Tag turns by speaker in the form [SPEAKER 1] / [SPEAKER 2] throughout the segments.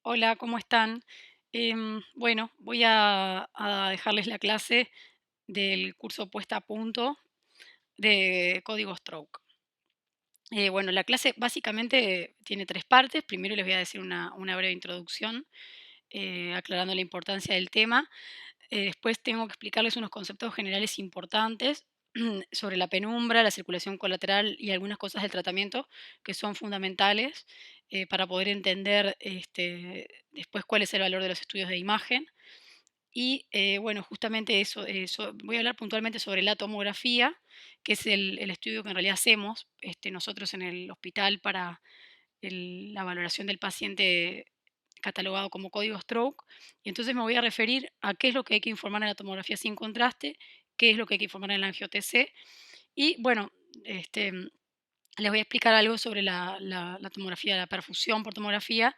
[SPEAKER 1] Hola, ¿cómo están? Bueno, voy a dejarles la clase del curso puesta a punto de código Stroke. Bueno, la clase básicamente tiene tres partes. Primero les voy a decir una breve introducción, aclarando la importancia del tema. Después tengo que explicarles unos conceptos generales importantes sobre la penumbra, la circulación colateral y algunas cosas del tratamiento que son fundamentales para poder entender después cuál es el valor de los estudios de imagen. Y bueno, justamente eso, voy a hablar puntualmente sobre la tomografía, que es el estudio que en realidad hacemos nosotros en el hospital para la valoración del paciente catalogado como código stroke. Y entonces me voy a referir a qué es lo que hay que informar en la tomografía sin contraste, qué es lo que hay que informar en la angio-TC. Y bueno, este, les voy a explicar algo sobre la tomografía, la perfusión por tomografía,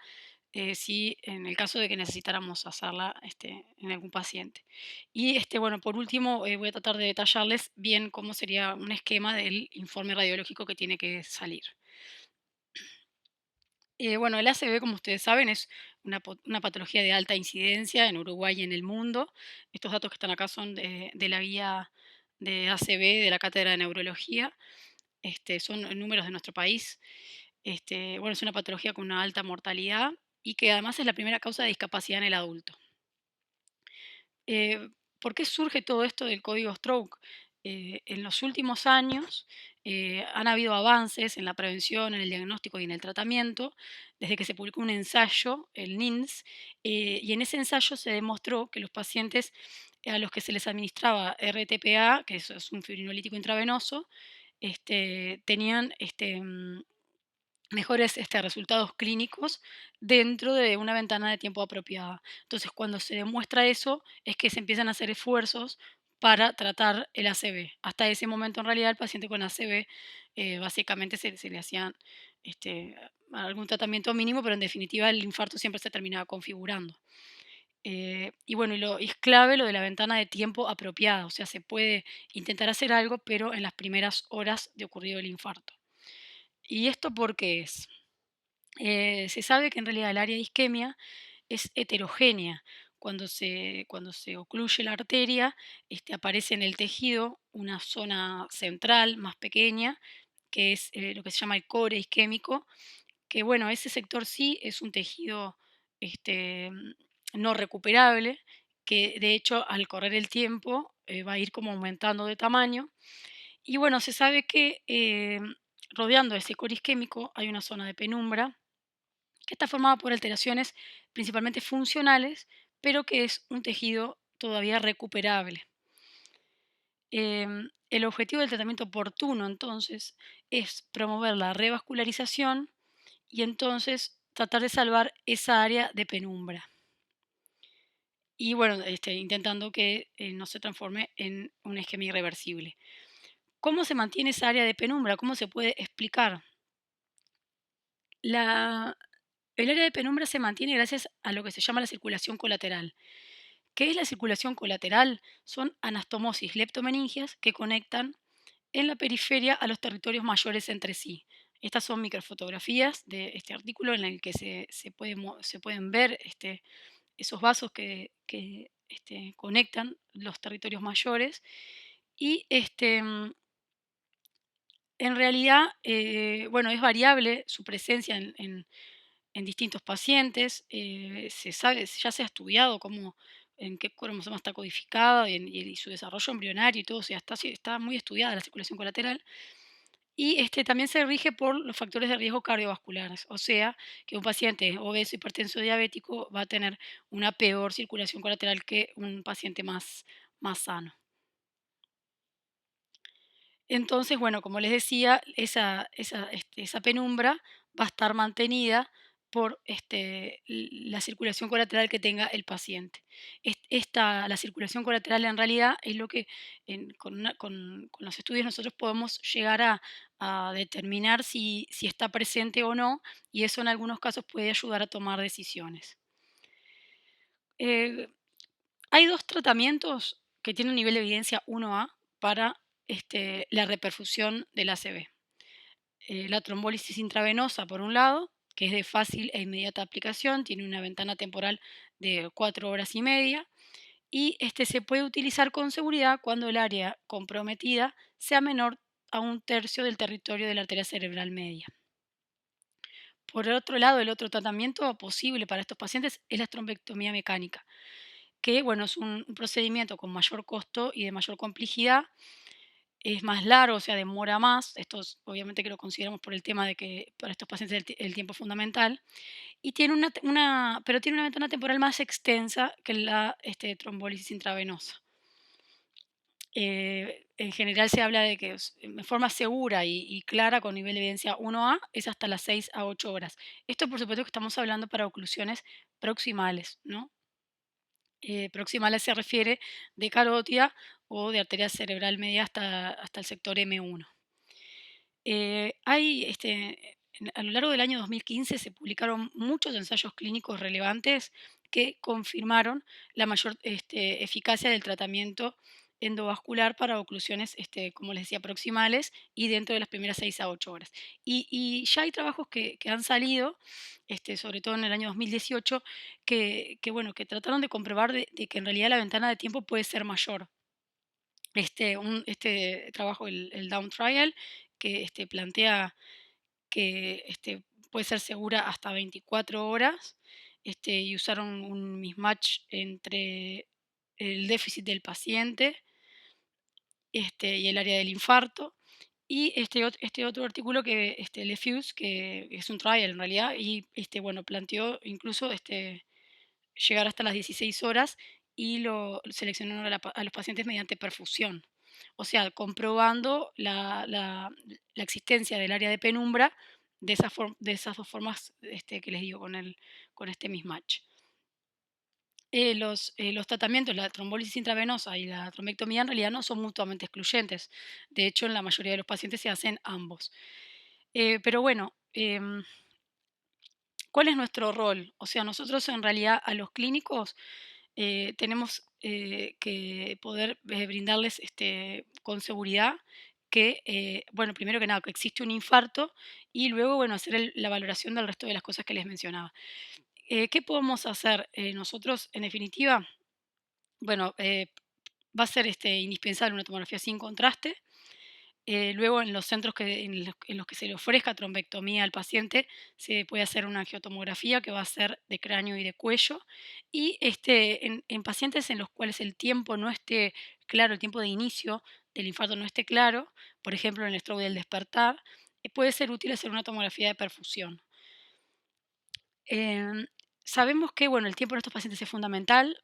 [SPEAKER 1] si en el caso de que necesitáramos hacerla en algún paciente. Y bueno, por último, voy a tratar de detallarles bien cómo sería un esquema del informe radiológico que tiene que salir. Bueno, el ACV, como ustedes saben, es una patología de alta incidencia en Uruguay y en el mundo. Estos datos que están acá son de la guía de ACV de la Cátedra de Neurología. Son números de nuestro país. Bueno, es una patología con una alta mortalidad y que además es la primera causa de discapacidad en el adulto. Eh, ¿Por qué surge todo esto del código stroke? En los últimos años han habido avances en la prevención, en el diagnóstico y en el tratamiento, desde que se publicó un ensayo, el NINS, y en ese ensayo se demostró que los pacientes a los que se les administraba RTPA, que es un fibrinolítico intravenoso, tenían mejores resultados clínicos dentro de una ventana de tiempo apropiada. Entonces, cuando se demuestra eso, es que se empiezan a hacer esfuerzos para tratar el ACV. Hasta ese momento, en realidad, el paciente con ACV básicamente se le hacían este, algún tratamiento mínimo, pero en definitiva el infarto siempre se terminaba configurando. Y bueno, y es clave lo de la ventana de tiempo apropiada, o sea, se puede intentar hacer algo, pero en las primeras horas de ocurrido el infarto. ¿Y esto por qué es? Se sabe que en realidad el área de isquemia es heterogénea. Cuando se ocluye la arteria, aparece en el tejido una zona central más pequeña, que es lo que se llama el core isquémico, que bueno, ese sector sí es un tejido este, mm, no recuperable, que de hecho al correr el tiempo va a ir como aumentando de tamaño. Y bueno, se sabe que rodeando ese core isquémico hay una zona de penumbra que está formada por alteraciones principalmente funcionales, pero que es un tejido todavía recuperable. El objetivo del tratamiento oportuno, entonces, es promover la revascularización y entonces tratar de salvar esa área de penumbra. Y bueno, intentando que no se transforme en un esquema irreversible. ¿Cómo se mantiene esa área de penumbra? ¿Cómo se puede explicar? La, el área de penumbra se mantiene gracias a lo que se llama la circulación colateral. ¿Qué es la circulación colateral? Son anastomosis leptomeningias que conectan en la periferia a los territorios mayores entre sí. Estas son microfotografías de este artículo en el que se pueden ver esos vasos que conectan los territorios mayores y en realidad, bueno, es variable su presencia en distintos pacientes. Se sabe, ya se ha estudiado cómo, en qué cromosoma está codificada y su desarrollo embrionario y todo, o sea, está muy estudiada la circulación colateral. Y también se rige por los factores de riesgo cardiovasculares, o sea, que un paciente obeso, hipertenso, diabético va a tener una peor circulación colateral que un paciente más sano. Entonces, bueno, como les decía, esa penumbra va a estar mantenida por la circulación colateral que tenga el paciente. La circulación colateral en realidad es lo que con los estudios nosotros podemos llegar a determinar si está presente o no, y eso en algunos casos puede ayudar a tomar decisiones. Eh, Hay dos tratamientos que tienen un nivel de evidencia 1A para la reperfusión del ACV. La trombólisis intravenosa por un lado que es de fácil e inmediata aplicación, tiene una ventana temporal de 4 horas y media y se puede utilizar con seguridad cuando el área comprometida sea menor a un tercio del territorio de la arteria cerebral media. Por el otro lado, el otro tratamiento posible para estos pacientes es la trombectomía mecánica, que bueno, es un procedimiento con mayor costo y de mayor complejidad, es más largo, o sea, demora más. Esto obviamente que lo consideramos por el tema de que para estos pacientes el tiempo es fundamental. Y tiene pero tiene una ventana temporal más extensa que la trombólisis intravenosa. En general se habla de que de forma segura y clara con nivel de evidencia 1A es hasta las 6 a 8 horas. Esto por supuesto que estamos hablando para oclusiones proximales, ¿no? Proximales se refiere de carótida o de arteria cerebral media hasta el sector M1. A lo largo del año 2015 se publicaron muchos ensayos clínicos relevantes que confirmaron la mayor eficacia del tratamiento endovascular para oclusiones, como les decía, proximales y dentro de las primeras 6 a 8 horas. Y ya hay trabajos que han salido, sobre todo en el año 2018, bueno, que trataron de comprobar de que en realidad la ventana de tiempo puede ser mayor. Este trabajo, el Down Trial, que plantea que puede ser segura hasta 24 horas, y usaron un mismatch entre el déficit del paciente y el área del infarto. Y este otro artículo que Lefuse, que es un trial en realidad, y bueno, planteó incluso llegar hasta las 16 horas y lo seleccionaron a los pacientes mediante perfusión. O sea, comprobando la existencia del área de penumbra de esas dos formas que les digo con este mismatch. Los tratamientos, la trombólisis intravenosa y la trombectomía en realidad no son mutuamente excluyentes. De hecho, en la mayoría de los pacientes se hacen ambos. Pero bueno, ¿cuál es nuestro rol? O sea, nosotros en realidad a los clínicos tenemos que poder brindarles con seguridad que, bueno, primero que nada, que existe un infarto y luego, bueno, hacer la valoración del resto de las cosas que les mencionaba. ¿Qué podemos hacer nosotros, en definitiva? Bueno, va a ser indispensable una tomografía sin contraste. Luego, en los centros en los que se le ofrezca trombectomía al paciente, se puede hacer una angiotomografía que va a ser de cráneo y de cuello. Y en pacientes en los cuales el tiempo no esté claro, el tiempo de inicio del infarto no esté claro, por ejemplo, en el stroke del despertar, puede ser útil hacer una tomografía de perfusión. Em, Sabemos que bueno, el tiempo en estos pacientes es fundamental.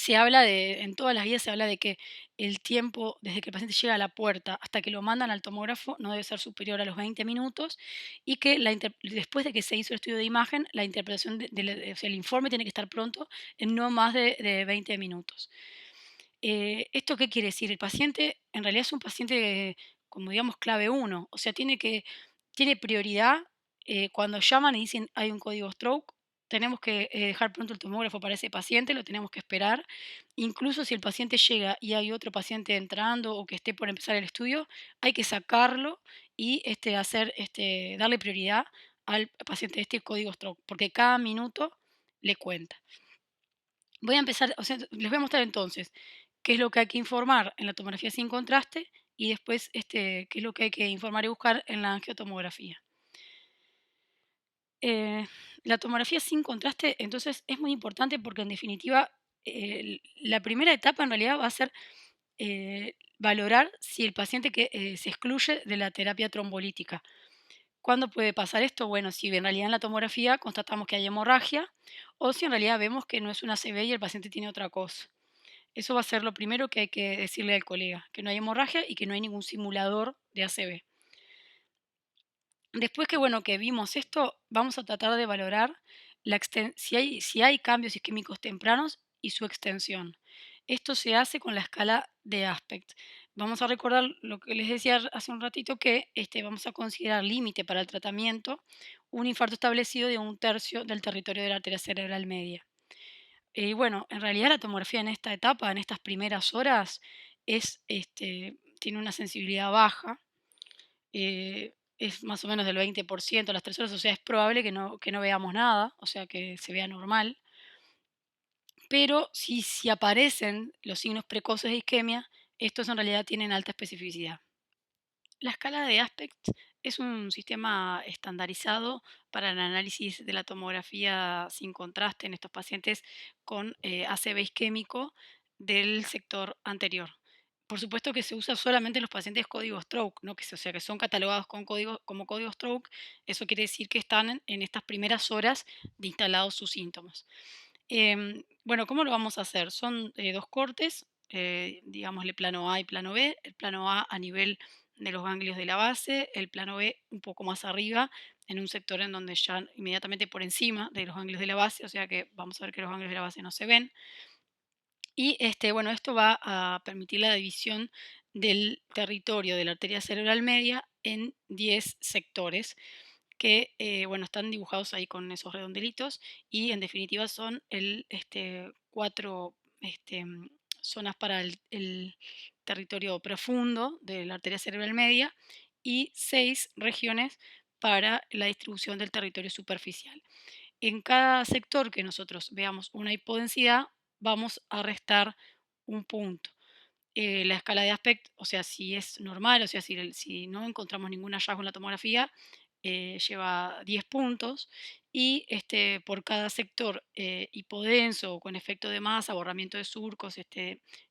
[SPEAKER 1] En todas las guías se habla de que el tiempo desde que el paciente llega a la puerta hasta que lo mandan al tomógrafo no debe ser superior a los 20 minutos y que después de que se hizo el estudio de imagen, la interpretación o sea, el informe tiene que estar pronto en no más de 20 minutos. ¿Esto qué quiere decir? El paciente en realidad es un paciente, como digamos, clave uno, o sea, tiene prioridad. Cuando llaman y dicen hay un código stroke, tenemos que dejar pronto el tomógrafo para ese paciente, lo tenemos que esperar. Incluso si el paciente llega y hay otro paciente entrando o que esté por empezar el estudio, hay que sacarlo y darle prioridad al paciente de este código stroke, porque cada minuto le cuenta. Voy a empezar, o sea, les voy a mostrar entonces qué es lo que hay que informar en la tomografía sin contraste y después qué es lo que hay que informar y buscar en la angiotomografía. Eh, la tomografía sin contraste, entonces, es muy importante porque en definitiva la primera etapa en realidad va a ser valorar si el paciente se excluye de la terapia trombolítica. ¿Cuándo puede pasar esto? Bueno, si en realidad en la tomografía constatamos que hay hemorragia o si en realidad vemos que no es una ACV y el paciente tiene otra cosa. Eso va a ser lo primero que hay que decirle al colega, que no hay hemorragia y que no hay ningún simulador de ACV. Después que, bueno, que vimos esto, vamos a tratar de valorar si hay cambios isquémicos tempranos y su extensión. Esto se hace con la escala de Aspect. Vamos a recordar lo que les decía hace un ratito, que vamos a considerar límite para el tratamiento un infarto establecido de un tercio del territorio de la arteria cerebral media. Y bueno, en realidad la tomografía en esta etapa, en estas primeras horas, tiene una sensibilidad baja. es más o menos del 20% a las 3 horas, o sea, es probable que no veamos nada, o sea, que se vea normal. Pero si aparecen los signos precoces de isquemia, estos en realidad tienen alta especificidad. La escala de Aspect es un sistema estandarizado para el análisis de la tomografía sin contraste en estos pacientes con ACV isquémico del sector anterior. Por supuesto que se usa solamente en los pacientes código stroke, ¿no? O sea, que son catalogados como código stroke. Eso quiere decir que están en estas primeras horas de instalados sus síntomas. Bueno, ¿cómo lo vamos a hacer? Son dos cortes, digámosle plano A y plano B. El plano A nivel de los ganglios de la base, el plano B un poco más arriba, en un sector en donde ya inmediatamente por encima de los ganglios de la base, o sea que vamos a ver que los ganglios de la base no se ven. Y bueno, esto va a permitir la división del territorio de la arteria cerebral media en 10 sectores que bueno, están dibujados ahí con esos redondelitos y en definitiva son cuatro zonas para el territorio profundo de la arteria cerebral media y 6 regiones para la distribución del territorio superficial. En cada sector que nosotros veamos una hipodensidad, vamos a restar un punto. La escala de Aspect, o sea, si es normal, o sea, si no encontramos ningún hallazgo en la tomografía, lleva 10 puntos y por cada sector hipodenso o con efecto de masa, borramiento de surcos,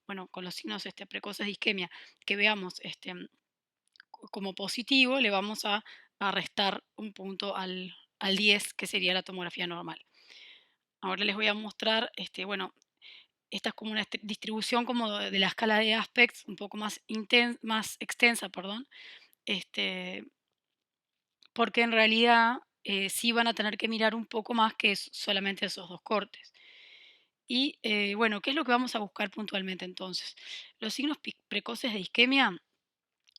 [SPEAKER 1] bueno, con los signos precoces de isquemia que veamos como positivo, le vamos a restar un punto al 10, que sería la tomografía normal. Ahora les voy a mostrar, bueno, esta es como una distribución como de la escala de aspects, un poco más extensa, perdón, este, porque en realidad sí van a tener que mirar un poco más que solamente esos dos cortes. Y bueno, ¿qué es lo que vamos a buscar puntualmente entonces? Los signos precoces de isquemia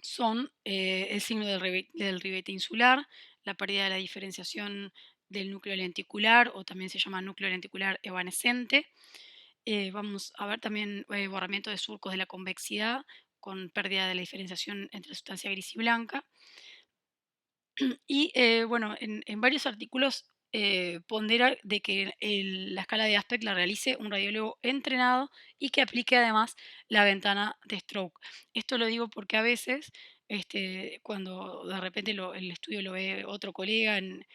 [SPEAKER 1] son el signo del ribete insular, la pérdida de la diferenciación del núcleo lenticular o también se llama núcleo lenticular evanescente. Vamos a ver también borramiento de surcos de la convexidad con pérdida de la diferenciación entre la sustancia gris y blanca. Y bueno, en varios artículos pondera de que la escala de Aspect la realice un radiólogo entrenado y que aplique además la ventana de stroke. Esto lo digo porque a veces, cuando de repente el estudio lo ve otro colega de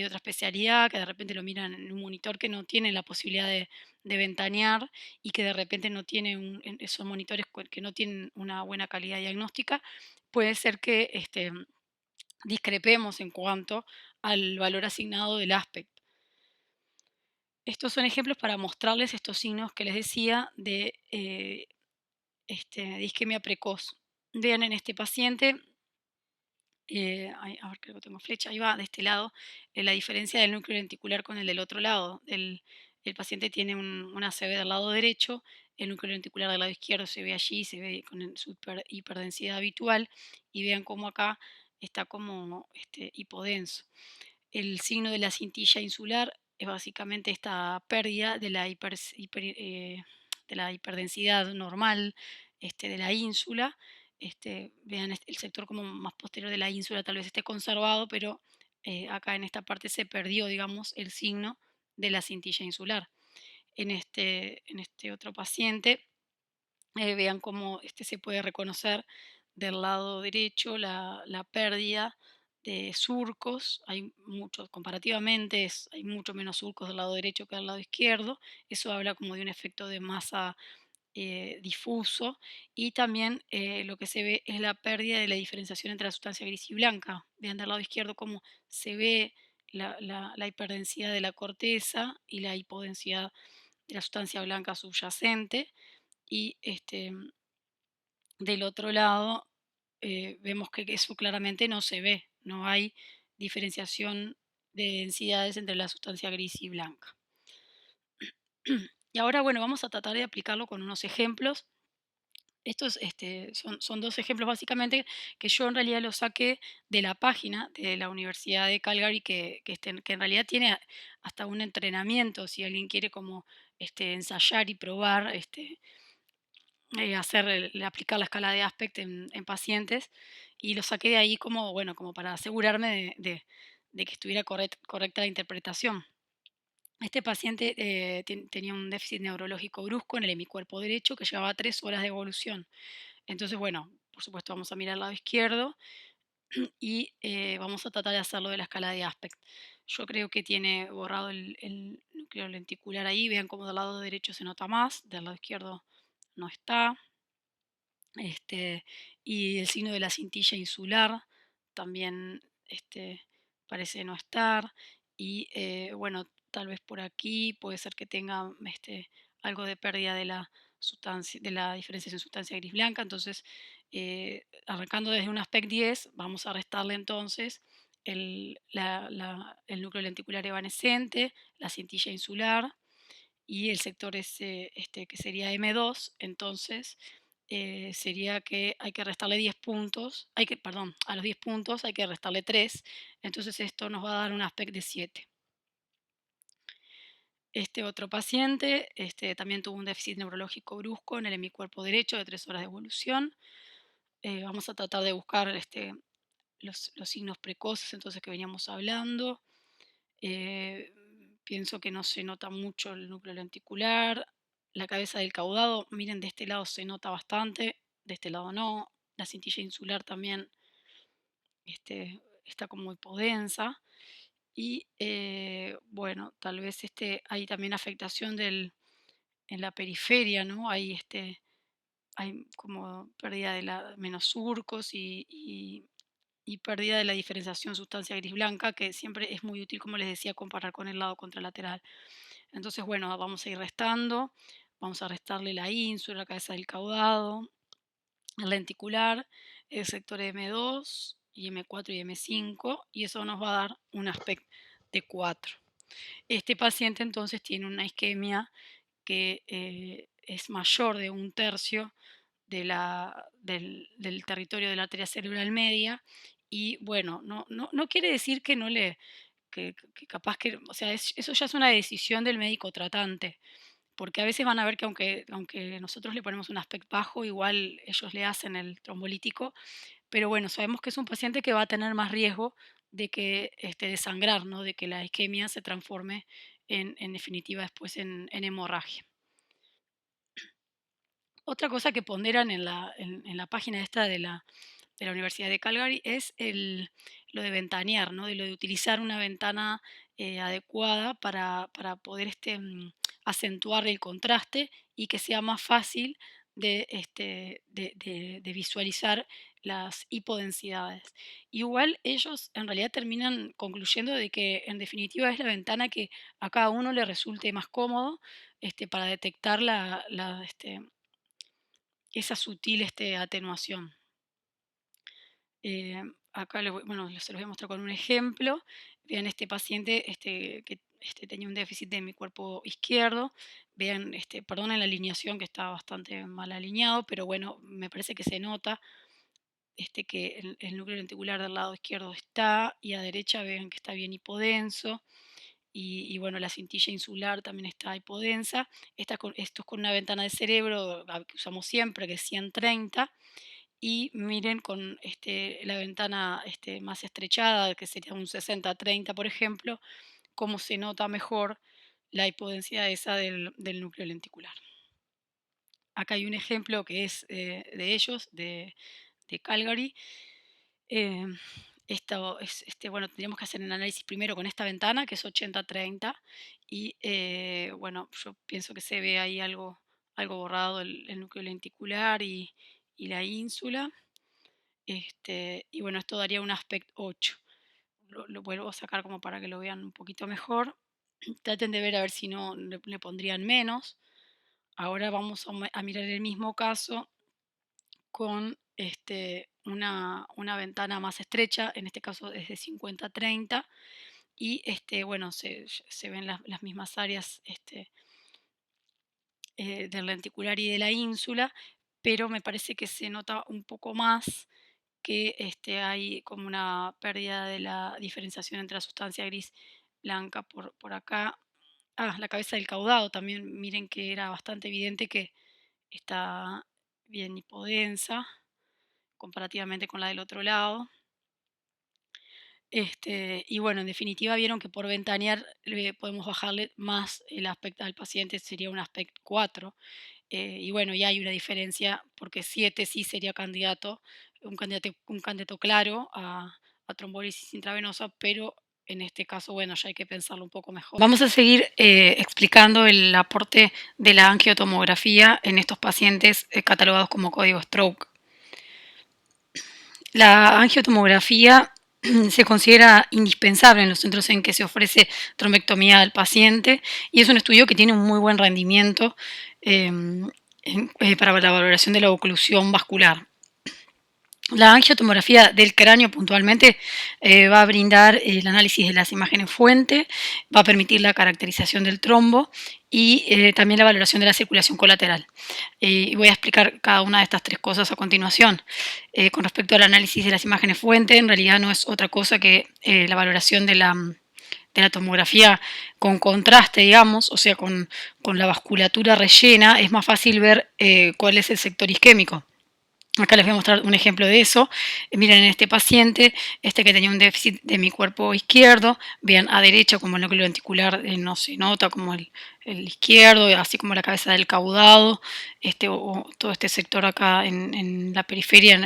[SPEAKER 1] otra especialidad, que de repente lo miran en un monitor que no tiene la posibilidad de ventanear y que de repente no tiene esos monitores que no tienen una buena calidad diagnóstica, puede ser que discrepemos en cuanto al valor asignado del aspecto. Estos son ejemplos para mostrarles estos signos que les decía de isquemia precoz. Vean en este paciente, a ver, creo que tengo flecha, ahí va, de este lado, la diferencia del núcleo lenticular con el del otro lado. El paciente tiene una ACV del lado derecho, el núcleo lenticular del lado izquierdo se ve allí, se ve con su hiperdensidad habitual, y vean cómo acá está como hipodenso. El signo de la cintilla insular es básicamente esta pérdida de la hiperdensidad normal de la ínsula. Vean el sector como más posterior de la ínsula tal vez esté conservado, pero acá en esta parte se perdió, digamos, el signo de la cintilla insular. En este otro paciente, vean cómo se puede reconocer del lado derecho la pérdida de surcos. Hay muchos, comparativamente, hay mucho menos surcos del lado derecho que del lado izquierdo. Eso habla como de un efecto de masa difuso. Y también lo que se ve es la pérdida de la diferenciación entre la sustancia gris y blanca. Vean del lado izquierdo cómo se ve la hiperdensidad de la corteza y la hipodensidad de la sustancia blanca subyacente. Y del otro lado vemos que eso claramente no se ve, no hay diferenciación de densidades entre la sustancia gris y blanca. Y ahora, bueno, vamos a tratar de aplicarlo con unos ejemplos. Estos son dos ejemplos básicamente que yo en realidad los saqué de la página de la Universidad de Calgary, que en realidad tiene hasta un entrenamiento, si alguien quiere como ensayar y probar aplicar la escala de Aspect en pacientes. y lo saqué de ahí como, bueno, como para asegurarme de que estuviera correcta la interpretación. Este paciente tenía un déficit neurológico brusco en el hemicuerpo derecho que llevaba 3 horas de evolución. Entonces, bueno, por supuesto vamos a mirar al lado izquierdo y vamos a tratar de hacerlo de la escala de Aspect. Yo creo que tiene borrado el núcleo lenticular ahí. Vean cómo del lado derecho se nota más, del lado izquierdo no está. Y el signo de la cintilla insular también parece no estar. Y bueno, tal vez por aquí puede ser que tenga algo de pérdida de la sustancia, de la diferenciación sustancia gris blanca. Entonces, arrancando desde un aspect 10, vamos a restarle entonces el núcleo lenticular evanescente, la cintilla insular y el sector ese, que sería M2, entonces sería que hay que restarle 10 puntos, perdón, a los 10 puntos hay que restarle 3, entonces esto nos va a dar un aspecto de 7. Este otro paciente también tuvo un déficit neurológico brusco en el hemicuerpo derecho de 3 horas de evolución. Vamos a tratar de buscar los signos precoces entonces que veníamos hablando. Eh, Pienso que no se nota mucho el núcleo lenticular. La cabeza del caudado, miren, de este lado se nota bastante, de este lado no. La cintilla insular también está como hipodensa. Y bueno, tal vez hay también afectación en la periferia, ¿no? Hay como pérdida de la menos surcos y pérdida de la diferenciación sustancia gris blanca, que siempre es muy útil, como les decía, comparar con el lado contralateral. Entonces, bueno, vamos a ir restando, vamos a restarle la ínsula, la cabeza del caudado, el lenticular, el sector M2 y M4 y M5, y eso nos va a dar un aspecto de 4. Este paciente entonces tiene una isquemia que es mayor de un tercio del territorio de la arteria cerebral media y bueno, no quiere decir que no le, que capaz que, o sea, eso ya es una decisión del médico tratante, porque a veces van a ver que aunque nosotros le ponemos un aspecto bajo, igual ellos le hacen el trombolítico, pero bueno, sabemos que es un paciente que va a tener más riesgo de que de sangrar, ¿no? De que la isquemia se transforme en definitiva después en hemorragia. Otra cosa que ponderan en la página esta de la Universidad de Calgary es lo de ventanear, ¿no? De lo de utilizar una ventana adecuada para poder acentuar el contraste y que sea más fácil de visualizar las hipodensidades. Igual ellos en realidad terminan concluyendo de que en definitiva es la ventana que a cada uno le resulte más cómodo para detectar esa sutil atenuación. Acá bueno, se los voy a mostrar con un ejemplo. Vean este paciente que tenía un déficit de mi cuerpo izquierdo. Vean, perdonen la alineación que está bastante mal alineado, pero bueno, me parece que se nota que el núcleo lenticular del lado izquierdo está y a derecha vean que está bien hipodenso. Y bueno, la cintilla insular también está hipodensa. Esto es con una ventana de cerebro que usamos siempre, que es 130 y miren con la ventana más estrechada, que sería un 60-30, por ejemplo, cómo se nota mejor la hipodensidad esa del núcleo lenticular. Acá hay un ejemplo que es de ellos, de Calgary. Eh, Esto es, bueno, tendríamos que hacer un análisis primero con esta ventana, que es 80-30, y bueno, yo pienso que se ve ahí algo borrado el núcleo lenticular y la ínsula. Y bueno, esto daría un aspect 8. Lo vuelvo a sacar como para que lo vean un poquito mejor. Traten de ver a ver si no le pondrían menos. Ahora vamos a mirar el mismo caso con una ventana más estrecha, en este caso es de 50-30, y bueno, se ven las mismas áreas del lenticular y de la ínsula, pero me parece que se nota un poco más que hay como una pérdida de la diferenciación entre la sustancia gris blanca por acá. Ah, la cabeza del caudado también, miren que era bastante evidente que está bien hipodensa, comparativamente con la del otro lado. Y bueno, en definitiva vieron que por ventanear podemos bajarle más el aspecto al paciente, sería un aspecto 4. Y bueno, ya hay una diferencia porque 7 sí sería candidato, un candidato claro a trombolisis intravenosa, pero en este caso, bueno, ya hay que pensarlo un poco mejor. Vamos a seguir explicando el aporte de la angiotomografía en estos pacientes catalogados como código stroke. La angiotomografía se considera indispensable en los centros en que se ofrece trombectomía al paciente y es un estudio que tiene un muy buen rendimiento para la valoración de la oclusión vascular. La angiotomografía del cráneo puntualmente va a brindar el análisis de las imágenes fuente, va a permitir la caracterización del trombo y también la valoración de la circulación colateral. Y voy a explicar cada una de estas tres cosas a continuación. Con respecto al análisis de las imágenes fuente, en realidad no es otra cosa que la valoración de la tomografía con contraste, digamos, o sea, con la vasculatura rellena, es más fácil ver cuál es el sector isquémico. Acá les voy a mostrar un ejemplo de eso. Miren en este paciente, que tenía un déficit de mi cuerpo izquierdo, bien a derecha como el núcleo lenticular no se nota como el izquierdo, así como la cabeza del caudado, o todo este sector acá en la periferia,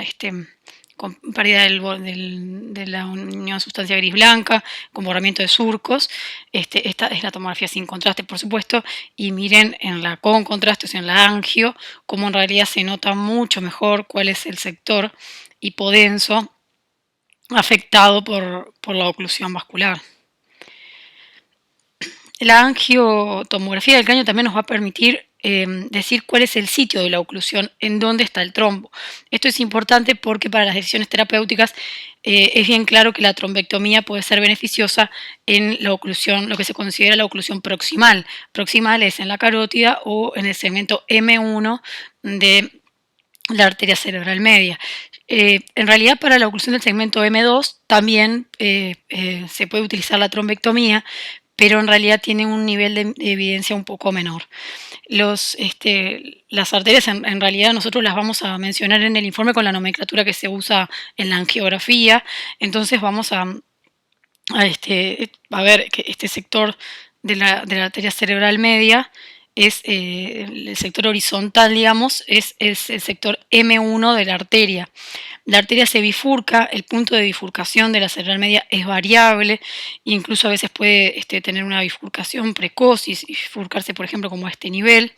[SPEAKER 1] con pérdida de la unión sustancia gris-blanca, con borramiento de surcos. Esta es la tomografía sin contraste, por supuesto, y miren en la con contraste, o sea, en la angio, cómo en realidad se nota mucho mejor cuál es el sector hipodenso afectado por la oclusión vascular. La angiotomografía del cráneo también nos va a permitir decir cuál es el sitio de la oclusión, en dónde está el trombo. Esto es importante porque para las decisiones terapéuticas es bien claro que la trombectomía puede ser beneficiosa en la oclusión, lo que se considera la oclusión proximal. Proximal es en la carótida o en el segmento M1 de la arteria cerebral media. En realidad, para la oclusión del segmento M2 también se puede utilizar la trombectomía, pero en realidad tiene un nivel de evidencia un poco menor. Las arterias en realidad nosotros las vamos a mencionar en el informe con la nomenclatura que se usa en la angiografía, entonces vamos a ver que este sector de la arteria cerebral media es el sector horizontal, digamos, es el sector M1 de la arteria. La arteria se bifurca, el punto de bifurcación de la cerebral media es variable, incluso a veces puede tener una bifurcación precoz y bifurcarse, por ejemplo, como a este nivel.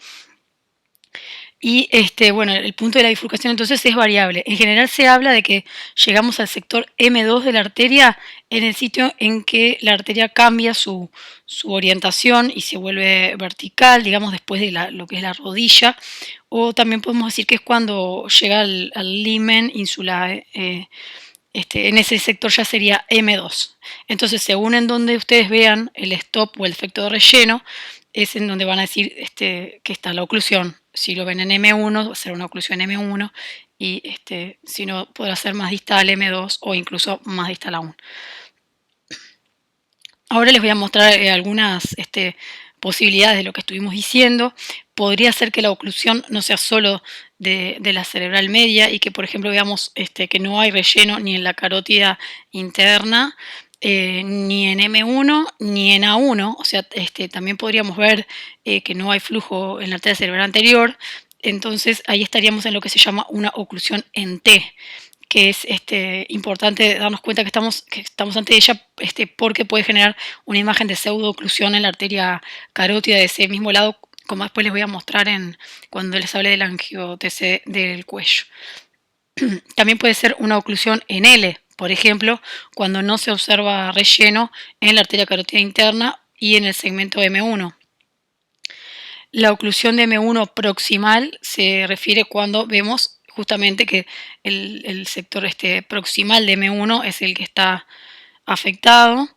[SPEAKER 1] Y bueno, el punto de la bifurcación entonces es variable. En general se habla de que llegamos al sector M2 de la arteria en el sitio en que la arteria cambia su orientación y se vuelve vertical, digamos, después de lo que es la rodilla. O también podemos decir que es cuando llega al limen insula. En ese sector ya sería M2. Entonces, según en donde ustedes vean el stop o el efecto de relleno, es en donde van a decir que está la oclusión. Si lo ven en M1, será una oclusión M1 y si no, podrá ser más distal M2 o incluso más distal aún. Ahora les voy a mostrar algunas posibilidades de lo que estuvimos diciendo. Podría ser que la oclusión no sea solo de la cerebral media y que, por ejemplo, veamos que no hay relleno ni en la carótida interna, ni en M1 ni en A1. O sea, también podríamos ver que no hay flujo en la arteria cerebral anterior. Entonces, ahí estaríamos en lo que se llama una oclusión en T, que es importante darnos cuenta que estamos ante ella porque puede generar una imagen de pseudooclusión en la arteria carótida de ese mismo lado, como después les voy a mostrar cuando les hable del angio-TC del cuello. También puede ser una oclusión en L, por ejemplo, cuando no se observa relleno en la arteria carótida interna y en el segmento M1. La oclusión de M1 proximal se refiere cuando vemos justamente que el sector proximal de M1 es el que está afectado.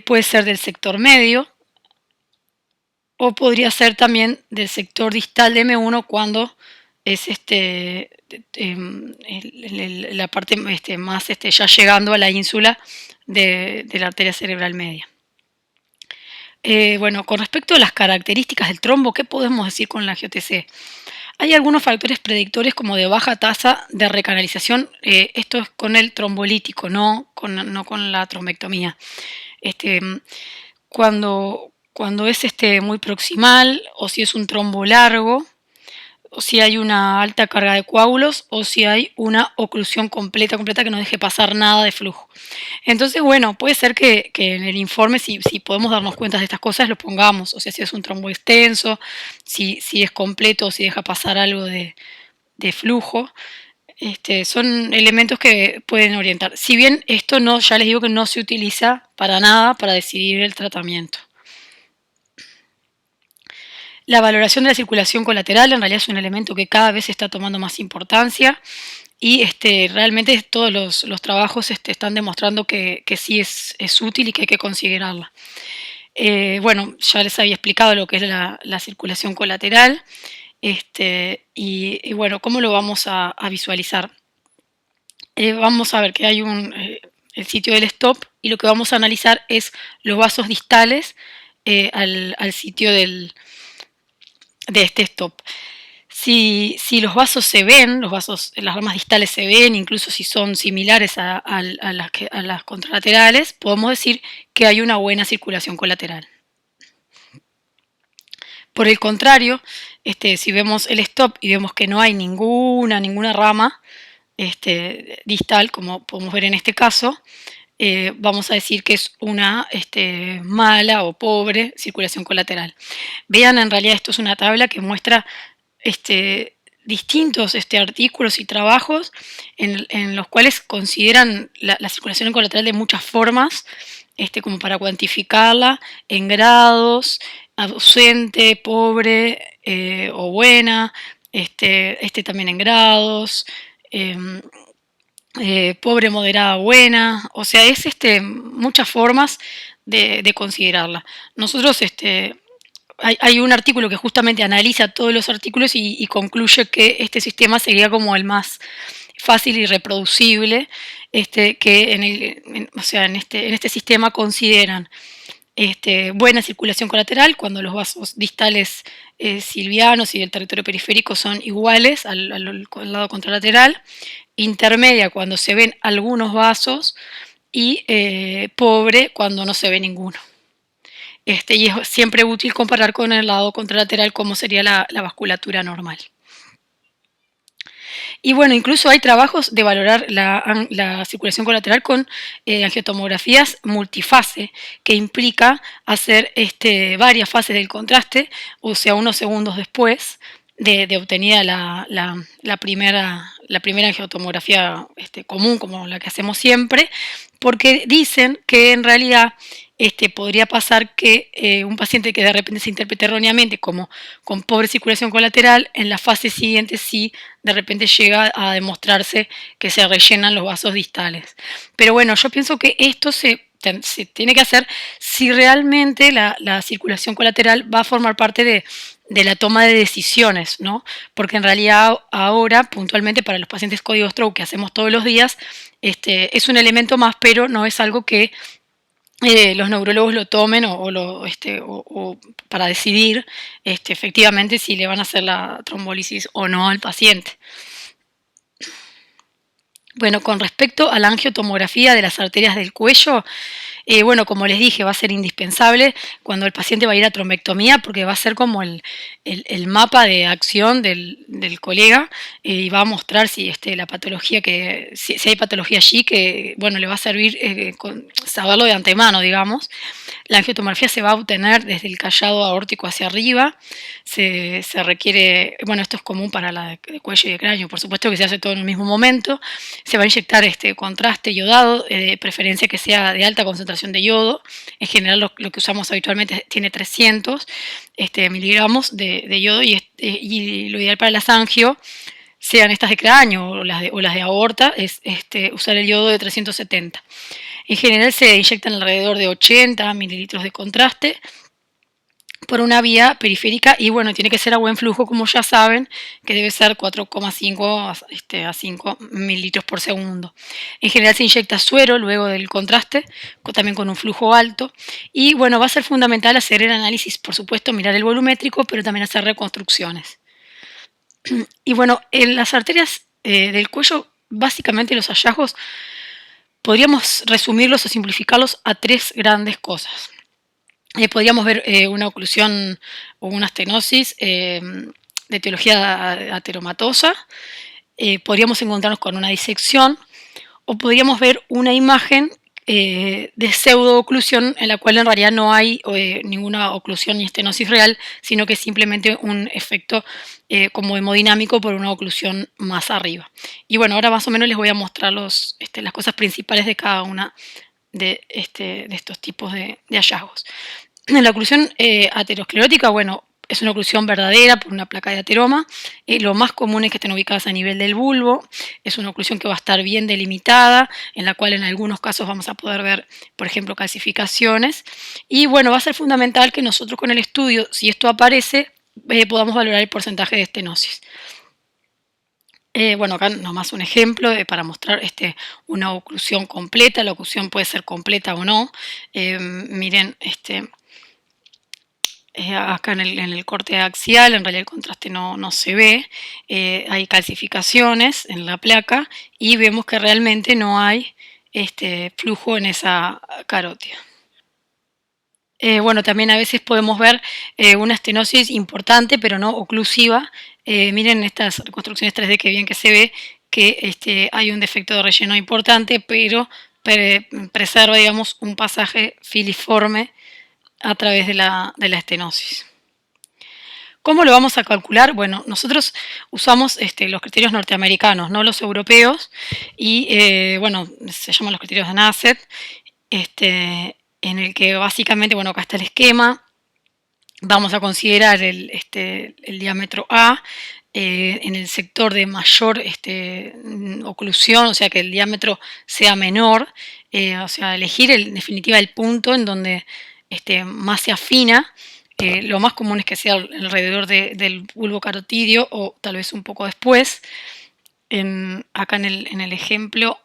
[SPEAKER 1] Puede ser del sector medio o podría ser también del sector distal de M1 cuando es la parte más ya llegando a la ínsula de la arteria cerebral media. Bueno, con respecto a las características del trombo, ¿qué podemos decir con la angio-TC? Hay algunos factores predictores como de baja tasa de recanalización, esto es con el trombolítico, no con la trombectomía. Este, cuando es muy proximal o si es un trombo largo, o si hay una alta carga de coágulos o si hay una oclusión completa que no deje pasar nada de flujo. Entonces, bueno, puede ser que en el informe, si podemos darnos cuenta de estas cosas, lo pongamos. O sea, si es un trombo extenso, si es completo o si deja pasar algo de flujo. Son elementos que pueden orientar. Si bien esto no, ya les digo que no se utiliza para nada para decidir el tratamiento. La valoración de la circulación colateral en realidad es un elemento que cada vez está tomando más importancia y realmente todos los trabajos están demostrando que sí es útil y que hay que considerarla. Bueno, ya les había explicado lo que es la circulación colateral y bueno, ¿cómo lo vamos a visualizar? Vamos a ver que hay el sitio del stop y lo que vamos a analizar es los vasos distales al sitio de este stop. Si los vasos se ven, las ramas distales se ven, incluso si son similares a las contralaterales, podemos decir que hay una buena circulación colateral. Por el contrario, si vemos el stop y vemos que no hay ninguna rama distal, como podemos ver en este caso, vamos a decir que es una mala o pobre circulación colateral. Vean, en realidad esto es una tabla que muestra distintos artículos y trabajos en los cuales consideran la circulación colateral de muchas formas, como para cuantificarla en grados, ausente, pobre o buena, también en grados, pobre, moderada, buena, o sea, es muchas formas de considerarla. Nosotros hay un artículo que justamente analiza todos los artículos y concluye que este sistema sería como el más fácil y reproducible, que en este sistema consideran buena circulación colateral cuando los vasos distales silvianos y del territorio periférico son iguales al lado contralateral, intermedia cuando se ven algunos vasos y pobre cuando no se ve ninguno. Y es siempre útil comparar con el lado contralateral cómo sería la vasculatura normal. Y bueno, incluso hay trabajos de valorar la circulación colateral con angiotomografías multifase, que implica hacer varias fases del contraste, o sea, unos segundos después de obtenida la primera angiotomografía común, como la que hacemos siempre, porque dicen que en realidad podría pasar que un paciente que de repente se interprete erróneamente como con pobre circulación colateral, en la fase siguiente sí de repente llega a demostrarse que se rellenan los vasos distales. Pero bueno, yo pienso que esto se tiene que hacer si realmente la circulación colateral va a formar parte de la toma de decisiones, ¿no? Porque en realidad ahora, puntualmente para los pacientes código stroke que hacemos todos los días, es un elemento más, pero no es algo que los neurólogos lo tomen o para decidir efectivamente si le van a hacer la trombólisis o no al paciente. Bueno, con respecto a la angiotomografía de las arterias del cuello, bueno, como les dije, va a ser indispensable cuando el paciente va a ir a trombectomía porque va a ser como el mapa de acción del colega y va a mostrar si la patología si hay patología allí que, bueno, le va a servir saberlo de antemano, digamos. La angiotomografía se va a obtener desde el callado aórtico hacia arriba. Se requiere, bueno, esto es común para la de cuello y de cráneo, por supuesto que se hace todo en el mismo momento. Se va a inyectar contraste yodado, de preferencia que sea de alta concentración de yodo. En general lo que usamos habitualmente tiene 300 miligramos de yodo y lo ideal para las angio, sean estas de cráneo o las de aorta, es usar el yodo de 370. En general se inyectan alrededor de 80 mililitros de contraste por una vía periférica y bueno, tiene que ser a buen flujo, como ya saben, que debe ser 4,5 a 5 mililitros por segundo. En general se inyecta suero luego del contraste, también con un flujo alto. Y bueno, va a ser fundamental hacer el análisis, por supuesto, mirar el volumétrico, pero también hacer reconstrucciones. Y bueno, en las arterias del cuello, básicamente los hallazgos podríamos resumirlos o simplificarlos a tres grandes cosas. Podríamos ver una oclusión o una estenosis de etiología ateromatosa, podríamos encontrarnos con una disección o podríamos ver una imagen de pseudo-oclusión en la cual en realidad no hay ninguna oclusión ni estenosis real, sino que es simplemente un efecto como hemodinámico por una oclusión más arriba. Y bueno, ahora más o menos les voy a mostrar las cosas principales de cada una de estos tipos de hallazgos. La oclusión aterosclerótica, bueno, es una oclusión verdadera por una placa de ateroma. Lo más común es que estén ubicadas a nivel del bulbo. Es una oclusión que va a estar bien delimitada, en la cual en algunos casos vamos a poder ver, por ejemplo, calcificaciones. Y bueno, va a ser fundamental que nosotros con el estudio, si esto aparece, podamos valorar el porcentaje de estenosis. Bueno, acá nomás un ejemplo para mostrar una oclusión completa. La oclusión puede ser completa o no. Miren, acá en el corte axial, en realidad el contraste no se ve, hay calcificaciones en la placa y vemos que realmente no hay flujo en esa carótida. Bueno, también a veces podemos ver una estenosis importante, pero no oclusiva. Miren estas reconstrucciones 3D que bien que se ve que hay un defecto de relleno importante, pero preserva, digamos, un pasaje filiforme a través de la estenosis. ¿Cómo lo vamos a calcular? Bueno, nosotros usamos los criterios norteamericanos, no los europeos, y bueno, se llaman los criterios de NASET, en el que básicamente, bueno, acá está el esquema, vamos a considerar el diámetro A en el sector de mayor oclusión, o sea que el diámetro sea menor, o sea, elegir en definitiva el punto en donde más se afina. Lo más común es que sea alrededor del bulbo carotidio o tal vez un poco después. Acá en el ejemplo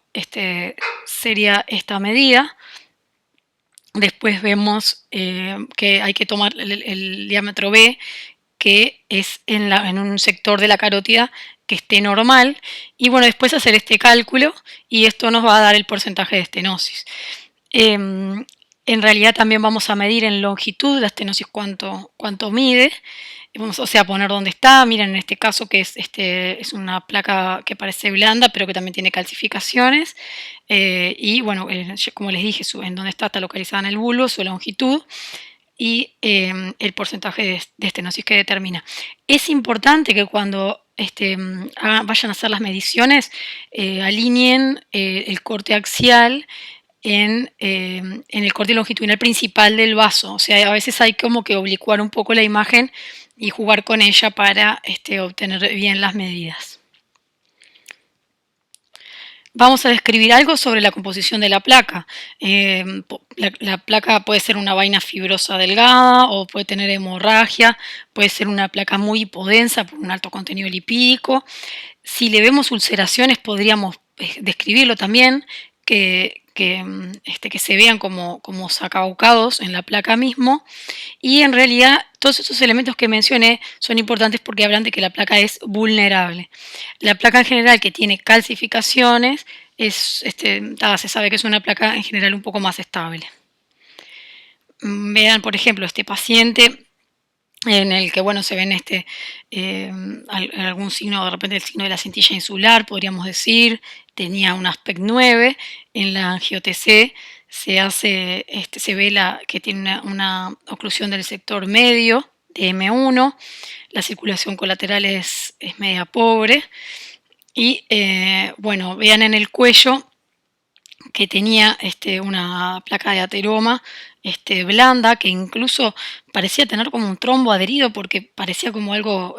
[SPEAKER 1] sería esta medida. Después vemos que hay que tomar el diámetro B, que es en un sector de la carótida que esté normal. Y bueno, después hacer este cálculo y esto nos va a dar el porcentaje de estenosis. En realidad también vamos a medir en longitud la estenosis cuánto mide. Vamos, o sea, poner dónde está. Miren en este caso que es una placa que parece blanda, pero que también tiene calcificaciones. Y bueno, como les dije, en dónde está localizada en el bulbo, su longitud y el porcentaje de estenosis que determina. Es importante que cuando vayan a hacer las mediciones, alineen el corte axial en el corte longitudinal principal del vaso. O sea, a veces hay como que oblicuar un poco la imagen y jugar con ella para obtener bien las medidas. Vamos a describir algo sobre la composición de la placa. La placa puede ser una vaina fibrosa delgada o puede tener hemorragia, puede ser una placa muy hipodensa por un alto contenido lipídico. Si le vemos ulceraciones podríamos describirlo también, que se vean como sacabaucados en la placa mismo. Y en realidad todos estos elementos que mencioné son importantes porque hablan de que la placa es vulnerable. La placa en general que tiene calcificaciones se sabe que es una placa en general un poco más estable. Vean, por ejemplo, este paciente en el que bueno se ven algún signo, de repente el signo de la cintilla insular, podríamos decir, tenía un aspect 9, en la angio-TC se ve que tiene una oclusión del sector medio de M1, la circulación colateral es media pobre y bueno, vean en el cuello que tenía una placa de ateroma blanda, que incluso parecía tener como un trombo adherido porque parecía como algo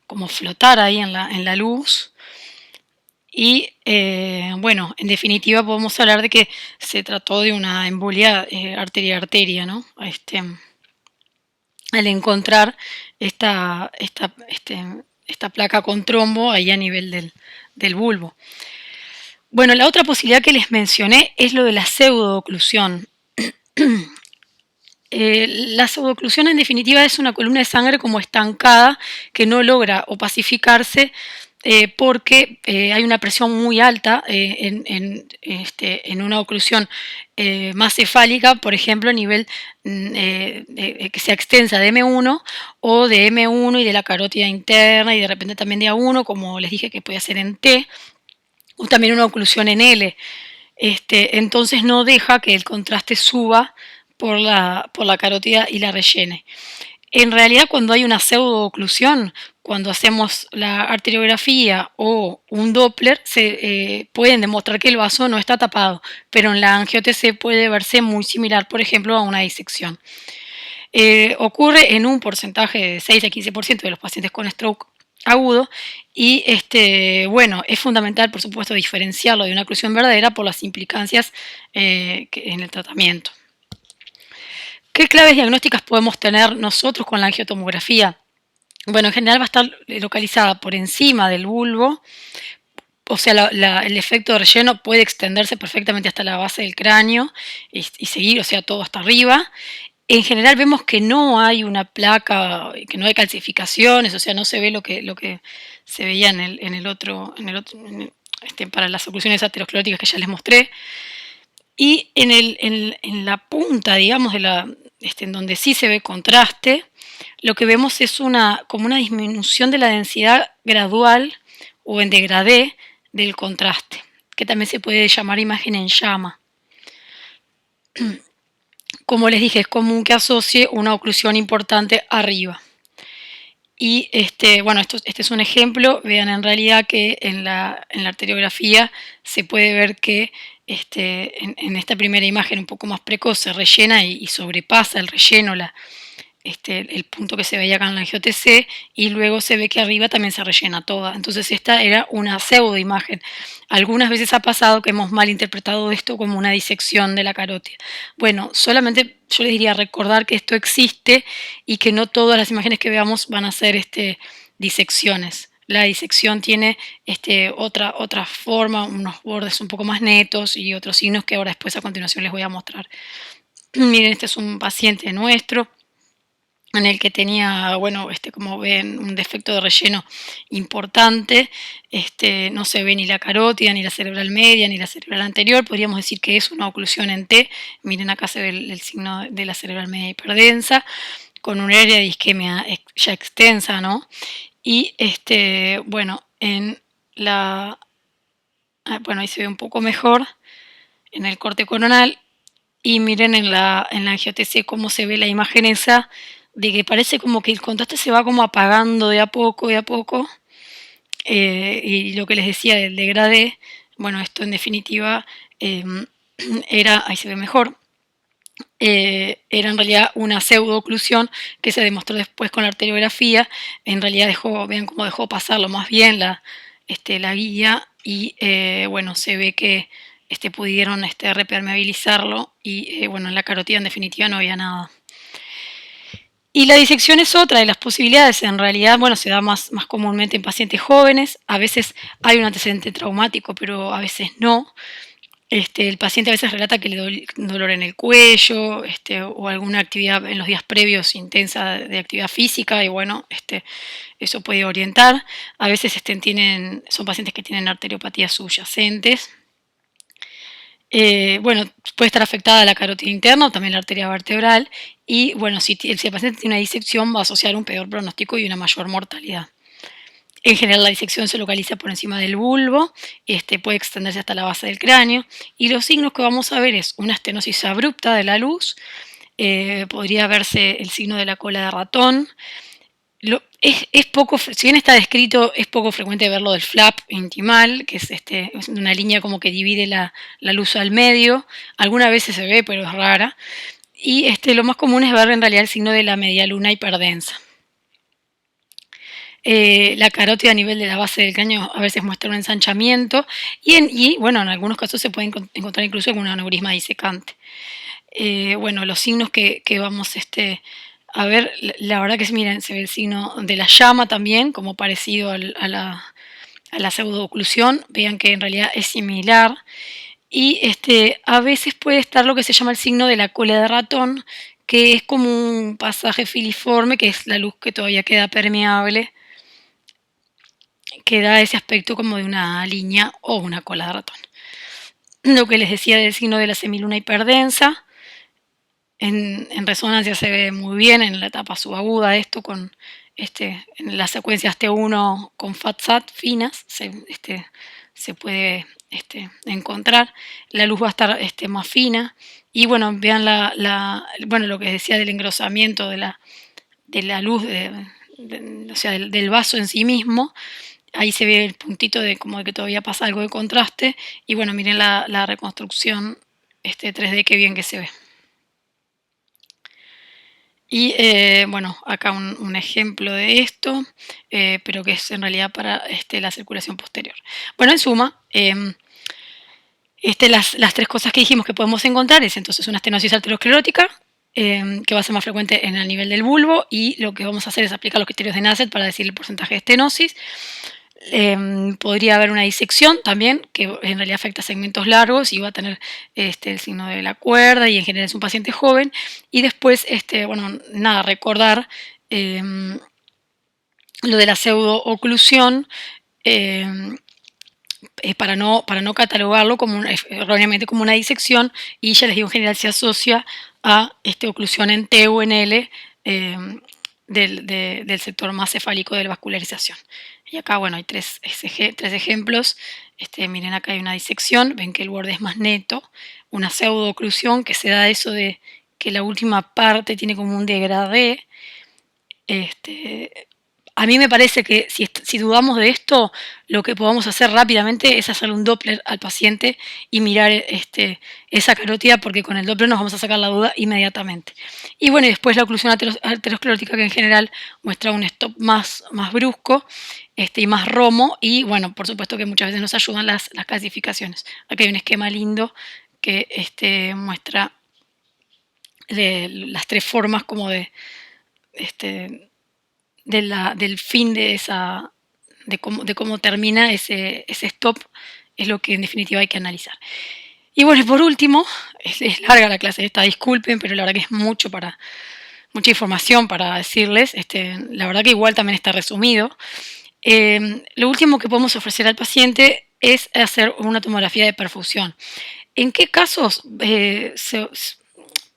[SPEAKER 1] como flotar ahí en la luz. Y bueno, en definitiva podemos hablar de que se trató de una embolia arteria-arteria, ¿no? Al encontrar esta placa con trombo ahí a nivel del bulbo. Bueno, la otra posibilidad que les mencioné es lo de la pseudooclusión. La pseudoclusión en definitiva es una columna de sangre como estancada que no logra opacificarse porque hay una presión muy alta en una oclusión más cefálica, por ejemplo, a nivel que sea extensa de M1 o de M1 y de la carótida interna y de repente también de A1, como les dije que puede ser en T, o también una oclusión en L. Entonces no deja que el contraste suba por la carótida y la rellene. En realidad, cuando hay una pseudooclusión, cuando hacemos la arteriografía o un Doppler, se pueden demostrar que el vaso no está tapado, pero en la angio-TC puede verse muy similar, por ejemplo, a una disección. Ocurre en un porcentaje de 6 a 15% de los pacientes con stroke agudo y bueno, es fundamental, por supuesto, diferenciarlo de una oclusión verdadera por las implicancias en el tratamiento. ¿Qué claves diagnósticas podemos tener nosotros con la angiotomografía? Bueno, en general va a estar localizada por encima del bulbo, o sea, el efecto de relleno puede extenderse perfectamente hasta la base del cráneo y seguir, o sea, todo hasta arriba. En general vemos que no hay una placa, que no hay calcificaciones, o sea, no se ve lo que se veía para las oclusiones ateroscleróticas que ya les mostré. Y en la punta, digamos, en donde sí se ve contraste, lo que vemos es como una disminución de la densidad gradual o en degradé del contraste, que también se puede llamar imagen en llama. Como les dije, es común que asocie una oclusión importante arriba. Y bueno, este es un ejemplo. Vean en realidad que en la arteriografía se puede ver que en esta primera imagen un poco más precoz se rellena y sobrepasa el relleno el punto que se veía acá en la angio-TC, y luego se ve que arriba también se rellena toda. Entonces esta era una pseudo imagen. Algunas veces ha pasado que hemos malinterpretado esto como una disección de la carótida. Bueno, solamente yo les diría recordar que esto existe y que no todas las imágenes que veamos van a ser disecciones. La disección tiene otra forma, unos bordes un poco más netos y otros signos que ahora después a continuación les voy a mostrar. Miren, este es un paciente nuestro en el que tenía, bueno, como ven, un defecto de relleno importante. No se ve ni la carótida, ni la cerebral media, ni la cerebral anterior. Podríamos decir que es una oclusión en T. Miren, acá se ve el signo de la cerebral media hiperdensa, con un área de isquemia ya extensa, ¿no? Y bueno, bueno, ahí se ve un poco mejor en el corte coronal. Y miren en la angio-TC cómo se ve la imagen esa de que parece como que el contraste se va como apagando de a poco, de a poco. Y lo que les decía del degradé, bueno, esto en definitiva ahí se ve mejor, era en realidad una pseudo-oclusión que se demostró después con la arteriografía. En realidad vean cómo dejó pasarlo más bien la guía y bueno, se ve que pudieron repermeabilizarlo y bueno, en la carótida en definitiva no había nada. Y la disección es otra de las posibilidades. En realidad, bueno, se da más comúnmente en pacientes jóvenes. A veces hay un antecedente traumático, pero a veces no. El paciente a veces relata que le da dolor en el cuello o alguna actividad en los días previos intensa de actividad física y bueno, eso puede orientar. A veces son pacientes que tienen arteriopatías subyacentes. Bueno, puede estar afectada la carótida interna o también la arteria vertebral y bueno, si el paciente tiene una disección va a asociar un peor pronóstico y una mayor mortalidad. En general la disección se localiza por encima del bulbo, puede extenderse hasta la base del cráneo y los signos que vamos a ver es una estenosis abrupta de la luz, podría verse el signo de la cola de ratón. Si bien está descrito, es poco frecuente verlo del flap intimal, que es una línea como que divide la luz al medio. Algunas veces se ve, pero es rara. Y lo más común es ver en realidad el signo de la medialuna hiperdensa. La carótida a nivel de la base del cráneo a veces muestra un ensanchamiento y bueno, en algunos casos se puede encontrar incluso con un aneurisma disecante. Bueno, los signos que vamos a ver, la verdad que miren, se ve el signo de la llama también, como parecido a la pseudooclusión. Vean que en realidad es similar. Y a veces puede estar lo que se llama el signo de la cola de ratón, que es como un pasaje filiforme, que es la luz que todavía queda permeable, que da ese aspecto como de una línea o una cola de ratón. Lo que les decía del signo de la semiluna hiperdensa, en resonancia se ve muy bien en la etapa subaguda esto con en las secuencias T1 con FAT-SAT finas, se puede encontrar. La luz va a estar más fina. Y bueno, vean bueno, lo que decía del engrosamiento de la luz, o sea, del vaso en sí mismo. Ahí se ve el puntito de como de que todavía pasa algo de contraste. Y bueno, miren la reconstrucción 3D, qué bien que se ve. Y bueno, acá un ejemplo de esto, pero que es en realidad para la circulación posterior. Bueno, en suma, las tres cosas que dijimos que podemos encontrar es entonces una estenosis arteriosclerótica, que va a ser más frecuente en el nivel del bulbo, y lo que vamos a hacer es aplicar los criterios de Nassett para decir el porcentaje de estenosis. Podría haber una disección también, que en realidad afecta a segmentos largos y va a tener el signo de la cuerda, y en general es un paciente joven. Y después, bueno, nada, recordar lo de la pseudooclusión, eh, para no catalogarlo erróneamente como una disección, y ya les digo, en general se asocia a oclusión en T o en L, del sector más cefálico de la vascularización. Y acá, bueno, hay tres ejemplos. Miren, acá hay una disección, ven que el borde es más neto, una pseudooclusión, que se da eso de que la última parte tiene como un degradé. A mí me parece que si dudamos de esto, lo que podamos hacer rápidamente es hacerle un Doppler al paciente y mirar esa carótida, porque con el Doppler nos vamos a sacar la duda inmediatamente. Y bueno, y después la oclusión aterosclerótica, que en general muestra un stop más brusco y más romo, y bueno, por supuesto que muchas veces nos ayudan las clasificaciones. Aquí hay un esquema lindo que muestra las tres formas como del fin de cómo termina ese stop, es lo que en definitiva hay que analizar. Y bueno, por último, es larga la clase esta, disculpen, pero la verdad que es mucha información para decirles. La verdad que igual también está resumido. Lo último que podemos ofrecer al paciente es hacer una tomografía de perfusión. ¿En qué casos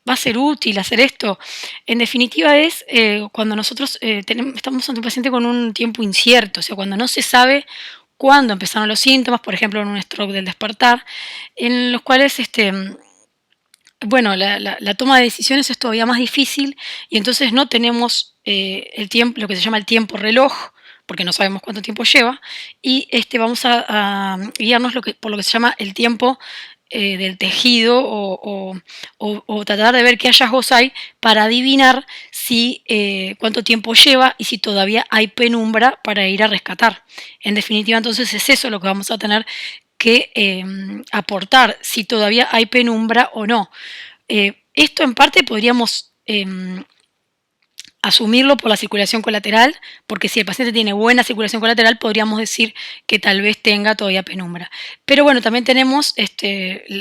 [SPEAKER 1] va a ser útil hacer esto? En definitiva es cuando nosotros estamos ante un paciente con un tiempo incierto, o sea, cuando no se sabe cuándo empezaron los síntomas, por ejemplo, en un stroke del despertar, en los cuales bueno, la toma de decisiones es todavía más difícil, y entonces no tenemos el tiempo, lo que se llama el tiempo reloj, porque no sabemos cuánto tiempo lleva, y vamos a guiarnos por lo que se llama el tiempo del tejido, o tratar de ver qué hallazgos hay para adivinar cuánto tiempo lleva y si todavía hay penumbra para ir a rescatar. En definitiva, entonces es eso lo que vamos a tener que aportar, si todavía hay penumbra o no. Esto en parte podríamos asumirlo por la circulación colateral, porque si el paciente tiene buena circulación colateral, podríamos decir que tal vez tenga todavía penumbra. Pero bueno, también tenemos el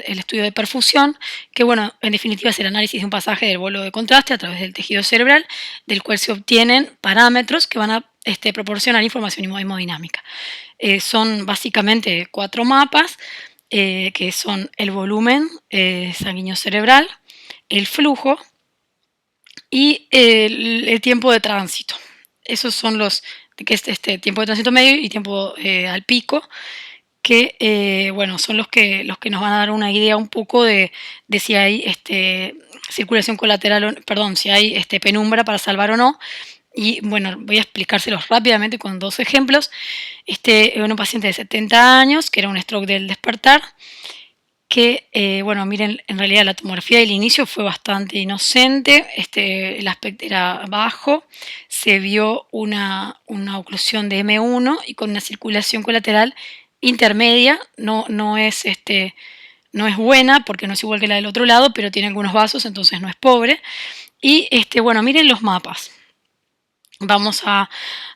[SPEAKER 1] estudio de perfusión, que bueno, en definitiva es el análisis de un pasaje del bolo de contraste a través del tejido cerebral, del cual se obtienen parámetros que van a proporcionar información hemodinámica. Son básicamente 4 mapas, que son el volumen sanguíneo cerebral, el flujo y el tiempo de tránsito. Esos son que es tiempo de tránsito medio y tiempo al pico, que bueno, son los que nos van a dar una idea un poco de si hay circulación colateral, perdón, si hay penumbra para salvar o no. Y bueno, voy a explicárselos rápidamente con 2 ejemplos. Un paciente de 70 años, que era un stroke del despertar, que, bueno, miren, en realidad la tomografía del inicio fue bastante inocente, el aspecto era bajo, se vio una oclusión de M1 y con una circulación colateral intermedia, no es buena porque no es igual que la del otro lado, pero tiene algunos vasos, entonces no es pobre. Y bueno, miren los mapas. Vamos a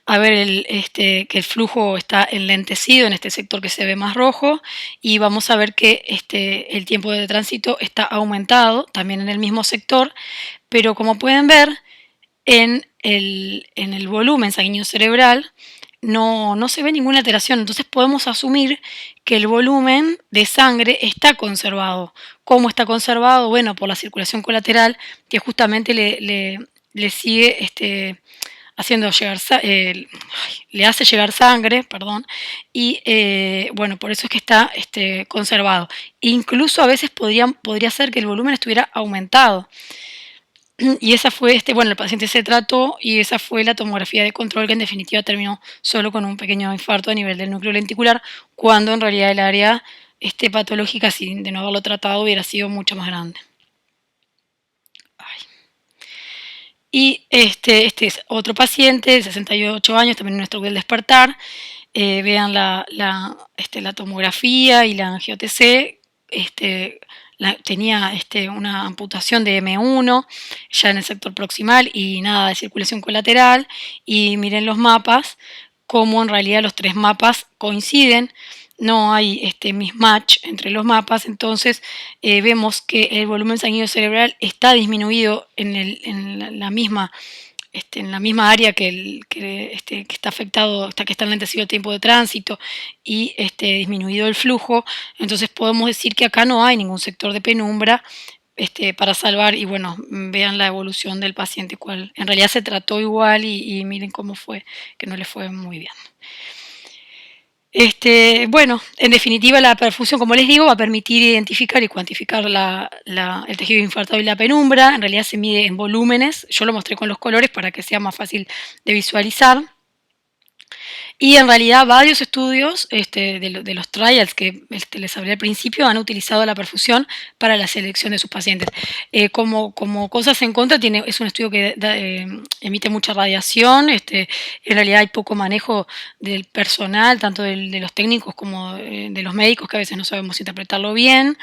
[SPEAKER 1] ver que el flujo está enlentecido en este sector que se ve más rojo y vamos a ver que el tiempo de tránsito está aumentado también en el mismo sector, pero como pueden ver, en el volumen sanguíneo cerebral no se ve ninguna alteración, entonces podemos asumir que el volumen de sangre está conservado. ¿Cómo está conservado? Bueno, por la circulación colateral que justamente le sigue haciendo llegar, le hace llegar sangre, perdón, y bueno, por eso es que está conservado. Incluso a veces podría ser que el volumen estuviera aumentado. Y esa fue, bueno, el paciente se trató y esa fue la tomografía de control que en definitiva terminó solo con un pequeño infarto a nivel del núcleo lenticular, cuando en realidad el área patológica, sin de no haberlo tratado, hubiera sido mucho más grande. Ay. Y este es otro paciente de 68 años, también en nuestro del despertar. Vean la tomografía y la angio-TC. Tenía una amputación de M1 ya en el sector proximal y nada de circulación colateral. Y miren los mapas, cómo en realidad los tres mapas coinciden. No hay mismatch entre los mapas, entonces vemos que el volumen sanguíneo cerebral está disminuido en la misma área que está afectado, que está enlentecido el tiempo de tránsito y disminuido el flujo. Entonces podemos decir que acá no hay ningún sector de penumbra para salvar. Y bueno, vean la evolución del paciente, cual en realidad se trató igual y miren cómo fue, que no le fue muy bien. Bueno, en definitiva la perfusión, como les digo, va a permitir identificar y cuantificar el tejido infartado y la penumbra. En realidad se mide en volúmenes, yo lo mostré con los colores para que sea más fácil de visualizar. Y en realidad varios estudios de los trials que les hablé al principio han utilizado la perfusión para la selección de sus pacientes. Como cosas en contra, es un estudio que emite mucha radiación, en realidad hay poco manejo del personal, tanto de los técnicos como de los médicos, que a veces no sabemos interpretarlo bien,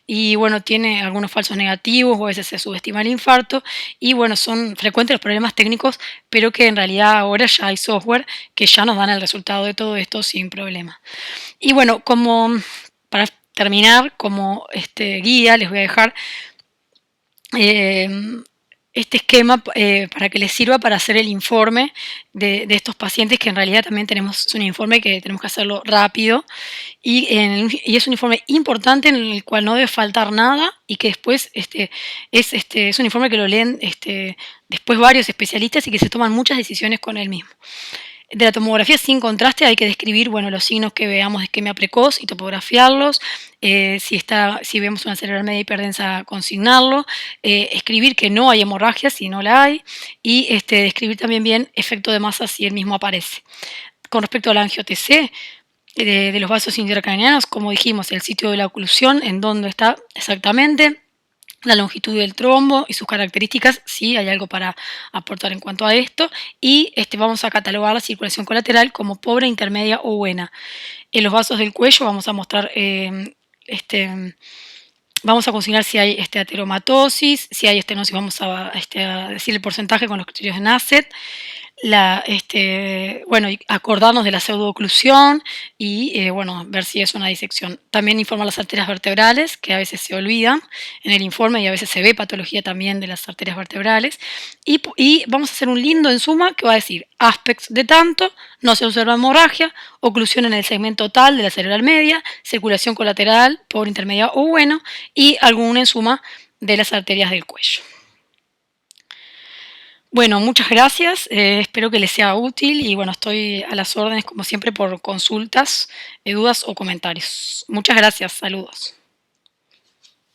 [SPEAKER 1] y bueno, tiene algunos falsos negativos, o a veces se subestima el infarto, y bueno, son frecuentes los problemas técnicos, pero que en realidad ahora ya hay software que ya nos dan el resultado de todo esto sin problema. Y bueno, para terminar, como guía, les voy a dejar eh, este esquema para que les sirva para hacer el informe de estos pacientes, que en realidad también es un informe que tenemos que hacerlo rápido y es un informe importante en el cual no debe faltar nada y que después es un informe que lo leen después varios especialistas y que se toman muchas decisiones con él mismo. De la tomografía sin contraste hay que describir, bueno, los signos que veamos de isquemia precoz y topografiarlos. Si vemos una cerebral media hiperdensa, consignarlo. Escribir que no hay hemorragia si no la hay. Y describir también bien efecto de masa si el mismo aparece. Con respecto a la angio-TC de los vasos intracraneanos, como dijimos, el sitio de la oclusión, en dónde está exactamente, la longitud del trombo y sus características, sí hay algo para aportar en cuanto a esto, y vamos a catalogar la circulación colateral como pobre, intermedia o buena. En los vasos del cuello vamos a mostrar, vamos a consignar si hay ateromatosis, si hay estenosis, vamos a decir el porcentaje con los criterios de Nassett. Bueno, y acordarnos de la pseudooclusión y bueno, ver si es una disección. También informar las arterias vertebrales, que a veces se olvidan en el informe y a veces se ve patología también de las arterias vertebrales. Y vamos a hacer un lindo en suma que va a decir aspects de tanto, no se observa hemorragia, oclusión en el segmento tal de la cerebral media, circulación colateral, pobre, intermedia o bueno, y algún en suma de las arterias del cuello. Bueno, muchas gracias, espero que les sea útil y bueno, estoy a las órdenes como siempre por consultas, dudas o comentarios. Muchas gracias, saludos.